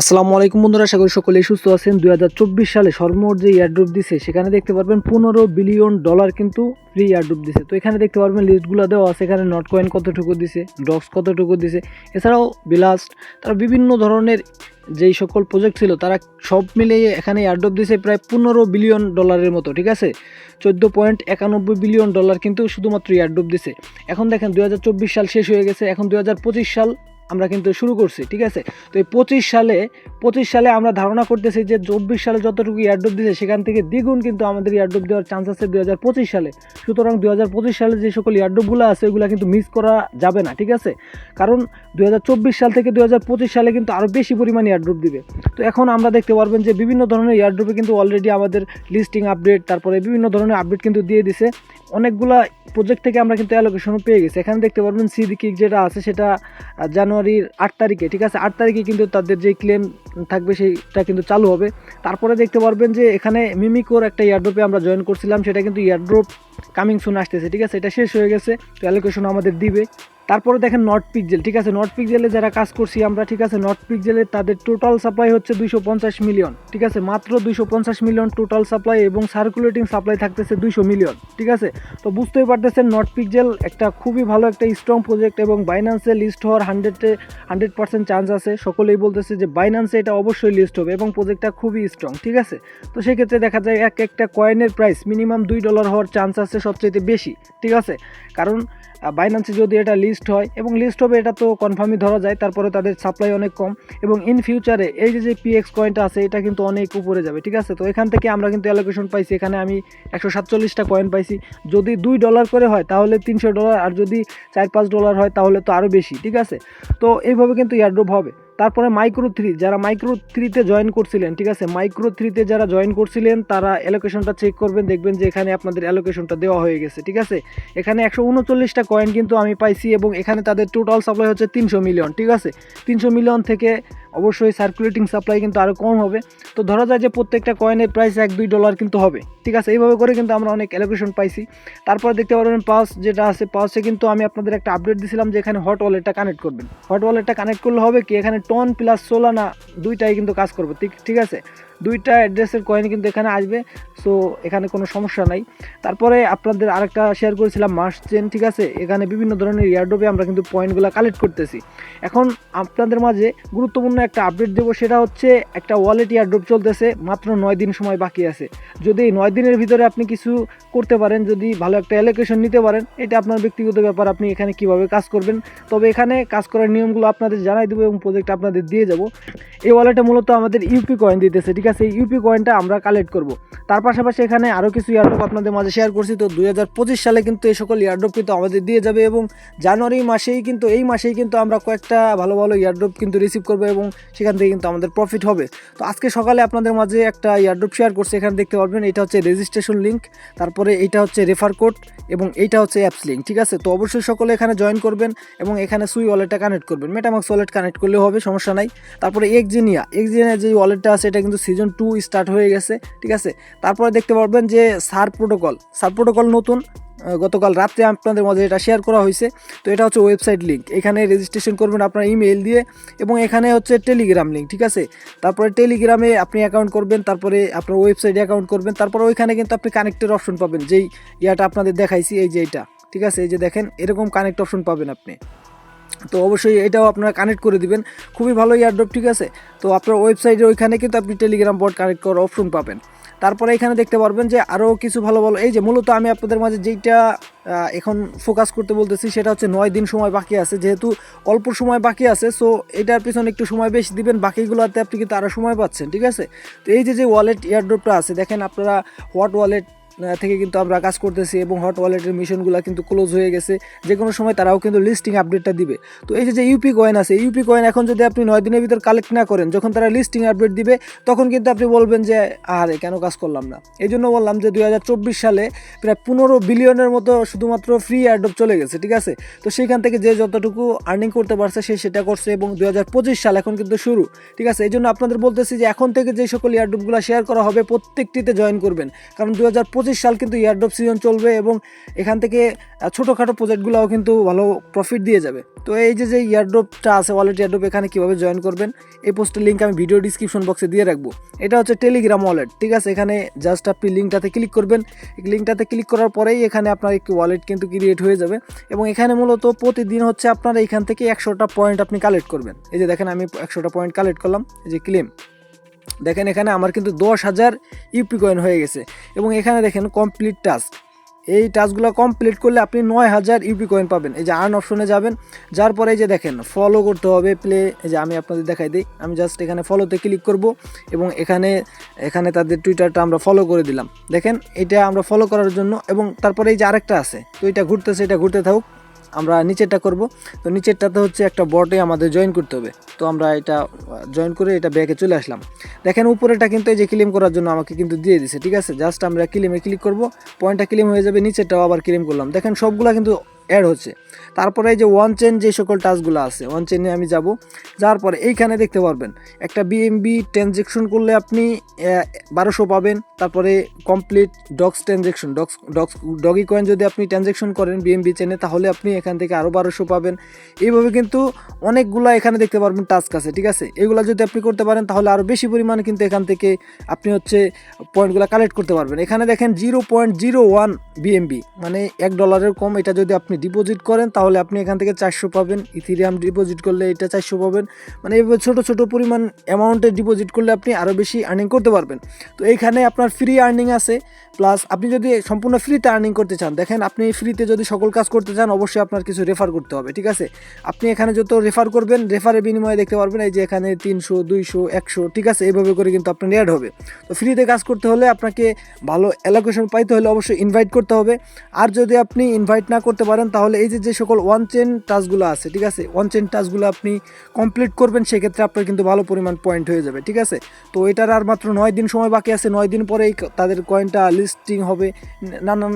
আসসালামু আলাইকুম বন্ধুরা, আশা করি সকলেই সুস্থ আছেন। 2024 সালে সর্বমোট যে এয়ারড্রপ দিছে সেখানে দেখতে পারবেন $15 বিলিয়ন কিন্তু ফ্রি এয়ারড্রপ দিছে। তো এখানে দেখতে পারবেন লিস্টগুলো দেওয়া আছে, এখানে নট কয়েন কতটুকু দিছে, ডক্স কতটুকু দিছে, এছাড়াও বিলাস্ট, তারা বিভিন্ন ধরনের যেই সকল প্রজেক্ট ছিল তারা সব মিলিয়ে এখানে এয়ারড্রপ দিছে প্রায় $15 বিলিয়ন মতো, ঠিক আছে। $14.91 বিলিয়ন কিন্তু শুধুমাত্র এয়ারড্রপ দিছে। এখন দেখেন 2024 সাল শেষ হয়ে গেছে, এখন 2025 সাল আমরা কিন্তু শুরু করছি, ঠিক আছে। তো এই 25 সালে আমরা ধারণা করতেছি যে 24 সালে যতটুকু এয়ারড্রপ দিয়েছে সেখান থেকে দ্বিগুণ কিন্তু আমাদের এয়ারড্রপ দেওয়ার চান্স আছে 2025 সালে। সুতরাং 2025 সালে যে সকল এয়ারড্রপগুলো আছে ওইগুলো কিন্তু মিস করা যাবে না, ঠিক আছে। কারণ 2024 সাল থেকে 2025 সালে কিন্তু আরও বেশি পরিমাণে এয়ারড্রপ দিবে। তো এখন আমরা দেখতে পারবেন যে বিভিন্ন ধরনের এয়ারড্রপে কিন্তু অলরেডি আমাদের লিস্টিং আপডেট, তারপরে বিভিন্ন ধরনের আপডেট কিন্তু দিয়ে দিছে। অনেকগুলা প্রজেক্ট থেকে আমরা কিন্তু অ্যালোকেশনও পেয়ে গেছি। এখানে দেখতে পারবেন সিডিকিক যেটা আছে সেটা জানুয়ারির 8 তারিখে, ঠিক আছে, 8 তারিখে কিন্তু তাদের যে ক্লেম থাকবে সেইটা কিন্তু চালু হবে। তারপরে দেখতে পারবেন যে এখানে মিমিকোর একটা এয়ারড্রপে আমরা জয়েন করছিলাম, সেটা কিন্তু এয়ারড্রপ কামিং সুন আসতেছে, ঠিক আছে, এটা শেষ হয়ে গেছে, তো অ্যালোকেশন আমাদের দিবে। তারপরে দেখেন নট পিকজেল, ঠিক আছে, নট পিকজেলে যারা কাজ করছি আমরা, ঠিক আছে, নট পিকজেলে তাদের টোটাল সাপ্লাই হচ্ছে 250 মিলিয়ন, ঠিক আছে, মাত্র 250 মিলিয়ন টোটাল সাপ্লাই, এবং সার্কুলেটিং সাপ্লাই থাকতেছে 200 মিলিয়ন, ঠিক আছে। তো বুঝতেই পারতেছেন নট পিকজেল একটা খুবই ভালো একটা স্ট্রং প্রজেক্ট, এবং বাইন্যান্সে লিস্ট হওয়ার 100% চান্স আছে। সকলেই বলতেছে যে বাইন্যান্সে এটা অবশ্যই লিস্ট হবে, এবং প্রজেক্টটা খুবই স্ট্রং, ঠিক আছে। তো সেক্ষেত্রে দেখা যায় একটা কয়েনের প্রাইস মিনিমাম $2 হওয়ার চান্স আছে সবচেয়ে বেশি, ঠিক আছে। কারণ বাইন্যান্সে যদি এটা লিস্ট হয়, এবং লিস্ট হবে এটা তো কনফার্মই ধরা যায়, তারপরে তাদের সাপ্লাই অনেক কম, এবং ইন ফিউচারে এই যে পিএক্স কয়েনটা আছে এটা কিন্তু অনেক উপরে যাবে, ঠিক আছে। তো এখান থেকে আমরা কিন্তু অ্যালোকেশন পাইছি, এখানে আমি 147টা কয়েন পাইছি। যদি $2 করে হয় তাহলে $300, আর যদি $4-5 হয় তাহলে তো আরও বেশি, ঠিক আছে। তো এইভাবে কিন্তু এয়ারড্রপ হবে। তারপরে যারা মাইক্রো থ্রিতে জয়েন করছিলেন, ঠিক আছে, মাইক্রো থ্রিতে যারা জয়েন করছিলেন তারা অ্যালোকেশনটা চেক করবেন, দেখবেন যে এখানে আপনাদের অ্যালোকেশনটা দেওয়া হয়ে গেছে, ঠিক আছে। এখানে 139টা কয়েন কিন্তু আমি পাইছি, এবং এখানে তাদের টোটাল সাপ্লাই হচ্ছে 300 মিলিয়ন, ঠিক আছে। 300 মিলিয়ন থেকে অবশ্যই সার্কুলেটিং সাপ্লাই কিন্তু আরও কম হবে। তো ধরা যায় যে প্রত্যেকটা কয়েনের প্রাইস $1-2 কিন্তু হবে, ঠিক আছে। এইভাবে করে কিন্তু আমরা অনেক অ্যালোকেশন পাইছি। তারপরে দেখতে পারবেন পাস যেটা আছে, পাসে কিন্তু আমি আপনাদের একটা আপডেট দিয়েছিলাম যে এখানে হট ওয়ালেটটা কানেক্ট করবেন। হট ওয়ালেটটা কানেক্ট করলে হবে কি, এখানে টন প্লাস সোলানা দুইটাই কিন্তু কাজ করবে, ঠিক আছে। দুইটা অ্যাড্রেসের কয়েন কিন্তু এখানে আসবে, সো এখানে কোনো সমস্যা নাই। তারপরে আপনাদের আরেকটা শেয়ার করেছিলাম মাস চেন, ঠিক আছে। এখানে বিভিন্ন ধরনের এয়ারড্রপে আমরা কিন্তু পয়েন্টগুলো কালেক্ট করতেছি। এখন আপনাদের মাঝে গুরুত্বপূর্ণ একটা আপডেট দেবো, সেটা হচ্ছে একটা ওয়ালেট এয়ারড্রপ চলতেছে, মাত্র 9 দিন সময় বাকি আছে। যদি এই 9 দিনের ভিতরে আপনি কিছু করতে পারেন, যদি ভালো একটা অ্যালোকেশন নিতে পারেন, এটা আপনার ব্যক্তিগত ব্যাপার, আপনি এখানে কিভাবে কাজ করবেন। তবে এখানে কাজ করার নিয়মগুলো আপনাদের জানাই দেবো, এবং প্রজেক্ট আপনাদের দিয়ে যাব। এই ওয়ালেটে মূলত আমাদের ইউপি কয়েন দিতেছে, ঠিক আছে। এই ইউপি কয়েনটা আমরা কালেক্ট করব। তার পাশাপাশি এখানে আরও কিছু এয়ারড্রপ আপনাদের মাঝে শেয়ার করছি। তো 2025 সালে কিন্তু এই সকল এয়ারড্রপ কিন্তু আমাদের দিয়ে যাবে, এবং জানুয়ারি মাসেই কিন্তু আমরা কয়েকটা ভালো ভালো এয়ারড্রপ কিন্তু রিসিভ করবো, এবং সেখান থেকে কিন্তু আমাদের প্রফিট হবে। তো আজকে সকালে আপনাদের মাঝে একটা এয়ারড্রপ শেয়ার করছি, এখানে দেখতে পারবেন এটা হচ্ছে রেজিস্ট্রেশন লিঙ্ক, তারপরে এইটা হচ্ছে রেফার কোড, এবং এইটা হচ্ছে অ্যাপস লিঙ্ক, ঠিক আছে। তো অবশ্যই সকলে এখানে জয়েন করবেন, এবং এখানে সুই ওয়ালেটটা কানেক্ট করবেন, মেটামাক্স ওয়ালেট কানেক্ট করলে হবে, সমস্যা নাই। তারপরে এক্সজিনিয়া যে ওয়ালেটটা আছে এটা কিন্তু সিজন 2 স্টার্ট হয়ে গেছে, ঠিক আছে। তারপরে দেখতে পারবেন যে সার প্রোটোকল নতুন গতকাল রাত্রে আপনাদের মধ্যে এটা শেয়ার করা হয়েছে। তো এটা হচ্ছে ওয়েবসাইট লিঙ্ক, এখানে রেজিস্ট্রেশন করবেন আপনার ইমেইল দিয়ে, এবং এখানে হচ্ছে টেলিগ্রাম লিঙ্ক, ঠিক আছে। তারপরে টেলিগ্রামে আপনি অ্যাকাউন্ট করবেন, তারপরে আপনার ওয়েবসাইটে অ্যাকাউন্ট করবেন, তারপরে ওইখানে কিন্তু আপনি কানেক্টের অপশন পাবেন, যেই ইয়াটা আপনাদের দেখাইছি, এই যে এইটা, ঠিক আছে, এই যে দেখেন এরকম কানেক্ট অপশন পাবেন আপনি। তো অবশ্যই এটাও আপনারা কানেক্ট করে দিবেন, খুবই ভালো এয়ারড্রপ, ঠিক আছে। তো আপনার ওয়েবসাইটে ওইখানে কিন্তু আপনি টেলিগ্রাম বট কানেক্ট করার অপশন পাবেন। তারপরে এখানে দেখতে পারবেন যে আরও কিছু ভালো এই যে মূলত আমি আপনাদের মাঝে যেইটা এখন ফোকাস করতে বলতেছি সেটা হচ্ছে 9 দিন সময় বাকি আছে, যেহেতু অল্প সময় বাকি আছে, সো এটার পিছনে একটু সময় বেশি দিবেন, বাকিগুলোতে আপনি কিন্তু আরও সময় পাচ্ছেন, ঠিক আছে। তো এই যে ওয়ালেট এয়ারড্রপটা আছে, দেখেন আপনারা হট ওয়ালেট থেকে কিন্তু আমরা কাজ করতেছি, এবং হট ওয়ালেটের মিশনগুলো কিন্তু ক্লোজ হয়ে গেছে, যে কোনো সময় তারাও কিন্তু লিস্টিং আপডেটটা দিবে। তো এই যে ইউপি কয়েন আছে, ইউপি কয়েন এখন যদি আপনি 9 দিনের ভিতর কালেক্ট না করেন, যখন তারা লিস্টিং আপডেট দিবে তখন কিন্তু আপনি বলবেন যে আরে কেন কাজ করলাম না। এই জন্য বললাম যে 2024 সালে প্রায় 15 বিলিয়নের মতো শুধুমাত্র ফ্রি এয়ারড্রপ চলে গেছে, ঠিক আছে। তো সেইখান থেকে যে যতটুকু আর্নিং করতে পারছে সে সেটা করছে, এবং 2025 সাল এখন কিন্তু শুরু, ঠিক আছে। এই জন্য আপনাদের বলতেছি যে এখন থেকে যে সকল এয়ারড্রপগুলো শেয়ার করা হবে প্রত্যেকটিতে জয়েন করবেন, কারণ 2025 2025 সাল কিন্তু ইয়ারড্রপ সিজন চলবে এবং এখান থেকে ছোটোখাটো প্রজেক্টগুলোও কিন্তু ভালো প্রফিট দিয়ে যাবে। তো এই যে ইয়ারড্রপটা আছে ওয়ালেট ইয়ারড্রপ, এখানে কীভাবে জয়েন করবেন এই পোস্টের লিঙ্ক আমি ভিডিও ডিসক্রিপশন বক্সে দিয়ে রাখবো। এটা হচ্ছে টেলিগ্রাম ওয়ালেট, ঠিক আছে। এখানে জাস্ট আপনি লিঙ্কটাতে ক্লিক করবেন, লিঙ্কটাতে ক্লিক করার পরেই এখানে আপনার একটি ওয়ালেট কিন্তু ক্রিয়েট হয়ে যাবে এবং এখানে মূলত প্রতিদিন হচ্ছে আপনারা এখান থেকে 100টা পয়েন্ট আপনি কালেক্ট করবেন। এই যে দেখেন আমি 100টা পয়েন্ট কালেক্ট করলাম, এই যে ক্লেম, দেখেন এখানে আমার কিন্তু 10,000 ইউপি কয়েন হয়ে গেছে এবং এখানে দেখেন কমপ্লিট টাস্ক, এই টাস্কগুলো কমপ্লিট করলে আপনি 9,000 ইউপি কয়েন পাবেন। এই যে আর্ন অপশনে যাবেন, যার পরে এই যে দেখেন ফলো করতে হবে প্লে, এই যে আমি আপনাদের দেখাই দিই, আমি জাস্ট এখানে ফলোতে ক্লিক করব এবং এখানে তাদের টুইটারটা আমরা ফলো করে দিলাম। দেখেন এটা আমরা ফলো করার জন্য, এবং তারপরে এই যে আরেকটা আছে, তো এটা ঘুরতেছে, এটা ঘুরতে থাকুক, আমরা নিচেরটা করব। তো নিচেরটাতে হচ্ছে একটা বটে আমাদের জয়েন করতে হবে, তো আমরা এটা জয়েন করে এটা ব্যাকে চলে আসলাম। দেখেন উপরেটা কিন্তু এই যে ক্লেম করার জন্য আমাকে কিন্তু দিয়ে দিছে, ঠিক আছে। জাস্ট আমরা ক্লেমে ক্লিক করব, পয়েন্টটা ক্লেম হয়ে যাবে, নিচেরটাও আবার ক্লেম করলাম। দেখেন সবগুলা কিন্তু অ্যাড হচ্ছে। তারপরে এই যে ওয়ান চেন যে সকল টাস্কগুলো আছে, ওয়ান চেনে আমি যাব, যাওয়ার পরে এইখানে দেখতে পারবেন একটা বিএমবি ট্রানজ্যাকশন করলে আপনি 1200 পাবেন। তারপরে complete docs transaction, Dogecoin যদি আপনি ট্রানজ্যাকশন করেন বিএমবি চেনে, তাহলে আপনি এখান থেকে আরও 1200 পাবেন। এইভাবে কিন্তু অনেকগুলো এখানে দেখতে পারবেন টাস্ক আছে, ঠিক আছে। এগুলো যদি আপনি করতে পারেন তাহলে আরও বেশি পরিমাণে কিন্তু এখান থেকে আপনি হচ্ছে পয়েন্টগুলো কালেক্ট করতে পারবেন। এখানে দেখেন 0.01 বিএমবি, মানে $1 কম। এটা যদি আপনি ডিপোজিট করেন তাহলে আপনি এখান থেকে 400 পাবেন। ইথেরিয়াম ডিপোজিট করলে এটা 400 পাবেন। মানে এইভাবে ছোটো ছোটো পরিমাণ অ্যামাউন্টে ডিপোজিট করলে আপনি আরও বেশি আর্নিং করতে পারবেন। তো এইখানে আপনার ফ্রি আর্নিং আছে, প্লাস আপনি যদি সম্পূর্ণ ফ্রিতে আর্নিং করতে চান, দেখেন আপনি ফ্রিতে যদি সকল কাজ করতে চান অবশ্যই আপনার কিছু রেফার করতে হবে, ঠিক আছে। আপনি এখানে যত রেফার করবেন, রেফারের বিনিময়ে দেখতে পারবেন এই যে এখানে 300, 200, 100, ঠিক আছে। এইভাবে করে কিন্তু আপনার অ্যাড হবে। তো ফ্রিতে কাজ করতে হলে আপনাকে ভালো অ্যালোকেশন পাইতে হলে অবশ্যই ইনভাইট করতে হবে। আর যদি আপনি ইনভাইট না করতে পারেন তাহলে এই যে সকল ওয়ান চেন টাস্কগুলো আছে, ঠিক আছে, ওয়ান চেন টাস্কগুলো আপনি কমপ্লিট করবেন, সেক্ষেত্রে আপনার কিন্তু ভালো পরিমাণ পয়েন্ট হয়ে যাবে, ঠিক আছে। তো এটার আর মাত্র 9 দিন সময় বাকি আছে। 9 দিন পরেই তাদের কয়েনটা লিস্টিং হবে, নানান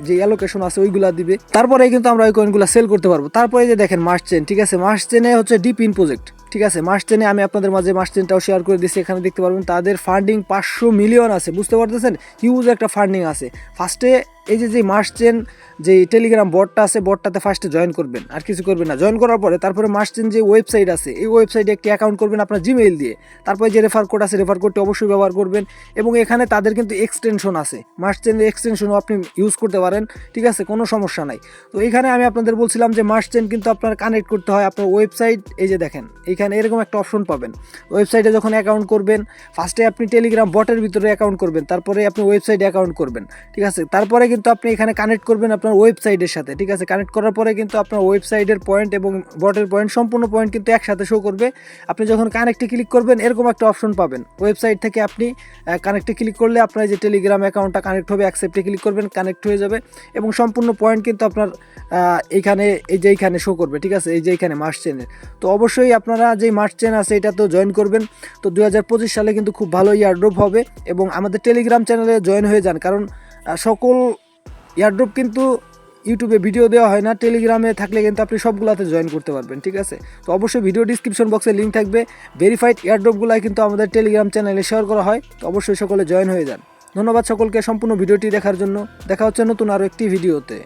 যে অ্যালোকেশন আছে ওইগুলা দিবে, তারপরে কিন্তু আমরা ওই কয়েনগুলো সেল করতে পারবো। তারপরে যে দেখেন মার্চ চেন, ঠিক আছে, মার্চ চেনে হচ্ছে ডিপ ইন প্রজেক্ট, ঠিক আছে। মার্চ চেনে আমি আপনাদের মাঝে মার্চ চেনটাও শেয়ার করে দিচ্ছি। এখানে দেখতে পারবেন তাদের ফান্ডিং 500 মিলিয়ন আছে, বুঝতে পারতেছেন, হিউজ একটা ফান্ডিং আছে। ফার্স্টে এই যে মার্চ চেন যে টেলিগ্রাম বটটা আছে, বটটাতে ফার্স্টে জয়েন করবেন, আর কিছু করবেন না। জয়েন করার পরে তারপরে মার্চ চেন যে ওয়েবসাইট আছে, এই ওয়েবসাইটে একটি অ্যাকাউন্ট করবেন আপনার জিমেইল দিয়ে। তারপরে যে রেফার কোড আছে, রেফার কোডটি অবশ্যই ব্যবহার করবেন। এবং এখানে তাদের কিন্তু এক্সটেনশন আছে, মার্চ চেনের এক্সটেনশনও আপনি ইউজ করতে পারেন, ঠিক আছে, কোনো সমস্যা নাই। তো এইখানে আমি আপনাদের বলছিলাম যে মার্চ চেন কিন্তু আপনার কানেক্ট করতে হয় আপনার ওয়েবসাইট। এই যে দেখেন এইখানে এরকম একটা অপশন পাবেন, ওয়েবসাইটে যখন অ্যাকাউন্ট করবেন ফার্স্টে আপনি টেলিগ্রাম বটের ভিতরে অ্যাকাউন্ট করবেন, তারপরে আপনি ওয়েবসাইটে অ্যাকাউন্ট করবেন, ঠিক আছে। তারপরে কিন্তু আপনি এখানে কানেক্ট করবেন আপনার ওয়েবসাইটের সাথে, ঠিক আছে। কানেক্ট করার পরে কিন্তু আপনার ওয়েবসাইটের পয়েন্ট এবং বটের পয়েন্ট, সম্পূর্ণ পয়েন্ট কিন্তু একসাথে শো করবে। আপনি যখন কানেক্টে ক্লিক করবেন এরকম একটা অপশন পাবেন, ওয়েবসাইট থেকে আপনি কানেক্টে ক্লিক করলে আপনার যে টেলিগ্রাম অ্যাকাউন্টটা কানেক্ট হবে, অ্যাকসেপ্টে ক্লিক করবেন, কানেক্ট হয়ে যাবে এবং সম্পূর্ণ পয়েন্ট কিন্তু আপনার এইখানে এই যে এইখানে শো করবে, ঠিক আছে, এই যে এইখানে মার্চ চেনের। তো অবশ্যই আপনারা যে মার্চ চেন আছে এটা তো জয়েন করবেন। তো 2025 সালে কিন্তু খুব ভালো ইয়ারড্রপ হবে এবং আমাদের টেলিগ্রাম চ্যানেলে জয়েন হয়ে যান, কারণ সকল ইয়ারড্রপ কিন্তু ইউটিউবে ভিডিও দেওয়া হয় না, টেলিগ্রামে থাকলে কিন্তু আপনি সবগুলোতে জয়েন করতে পারবেন, ঠিক আছে। তো অবশ্যই ভিডিও ডিসক্রিপশন বক্সে লিঙ্ক থাকবে, ভেরিফাইড ইয়ারড্রপগুলাই কিন্তু আমাদের টেলিগ্রাম চ্যানেলে শেয়ার করা হয়। তো অবশ্যই সকলে জয়েন হয়ে যান। ধন্যবাদ সকলকে সম্পূর্ণ ভিডিওটি দেখার জন্য। দেখা হচ্ছে নতুন আরও একটি ভিডিওতে।